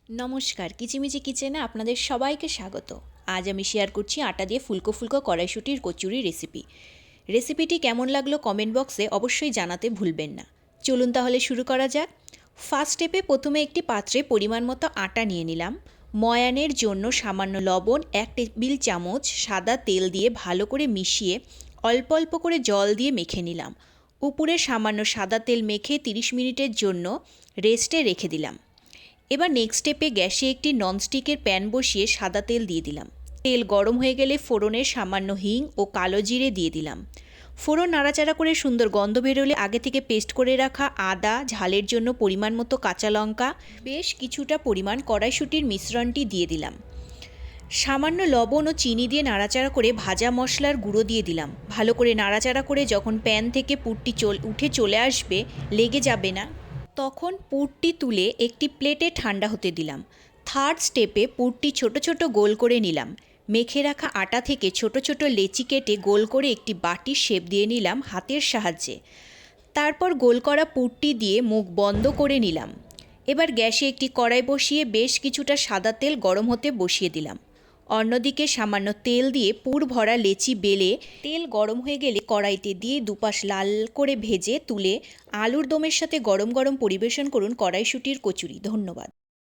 নমস্কার, কিচিমিচি কিচেনে আপনাদের সবাইকে স্বাগত। আজ আমি শেয়ার করছি আটা দিয়ে ফুলকো ফুলকো কড়াইশুঁটির কচুরি রেসিপি। রেসিপিটি কেমন লাগলো কমেন্ট বক্সে অবশ্যই জানাতে ভুলবেন না। চলুন তাহলে শুরু করা যাক। ফার্স্ট স্টেপে প্রথমে একটি পাত্রে পরিমাণ মতো আটা নিয়ে নিলাম। ময়ানের জন্য সামান্য লবণ, 1 টেবিল চামচ সাদা তেল দিয়ে ভালো করে মিশিয়ে অল্প অল্প করে জল দিয়ে মেখে নিলাম। উপরে সামান্য সাদা তেল মেখে 30 মিনিটের জন্য রেস্টে রেখে দিলাম। এবার নেক্সট স্টেপে গ্যাসে একটি ননস্টিকের প্যান বসিয়ে সাদা তেল দিয়ে দিলাম। তেল গরম হয়ে গেলে ফোড়নে সামান্য হিং ও কালো জিরে দিয়ে দিলাম। ফোড়ন নাড়াচাড়া করে সুন্দর গন্ধ বেরোলে আগে থেকে পেস্ট করে রাখা আদা, ঝালের জন্য পরিমাণ মতো কাঁচা লঙ্কা, বেশ কিছুটা পরিমাণ কড়াইশুঁটির মিশ্রণটি দিয়ে দিলাম। সামান্য লবণ ও চিনি দিয়ে নাড়াচাড়া করে ভাজা মশলার গুঁড়ো দিয়ে দিলাম। ভালো করে নাড়াচাড়া করে যখন প্যান থেকে পুরটি উঠে চলে আসবে, লেগে যাবে না, তখন পুরটি তুলে একটি প্লেটে ঠান্ডা হতে দিলাম। থার্ড স্টেপে পুরটি ছোট ছোট গোল করে নিলাম। মেখে রাখা আটা থেকে ছোট ছোট লেচি কেটে গোল করে একটি বাটির শেপ দিয়ে নিলাম হাতের সাহায্যে। তারপর গোল করা পুরটি দিয়ে মুখ বন্ধ করে নিলাম। এবার গ্যাসে একটি কড়াই বসিয়ে বেশ কিছুটা সাদা তেল গরম হতে বসিয়ে দিলাম। অন্যদিকে সামান্য তেল দিয়ে পুর ভরা লেচি বেলে তেল গরম হয়ে গেলে কড়াইতে দিয়ে দুপাশ লাল করে ভেজে তুলে আলুর দমের সাথে গরম গরম পরিবেশন করুন কড়াইশুঁটির কচুরি। ধন্যবাদ।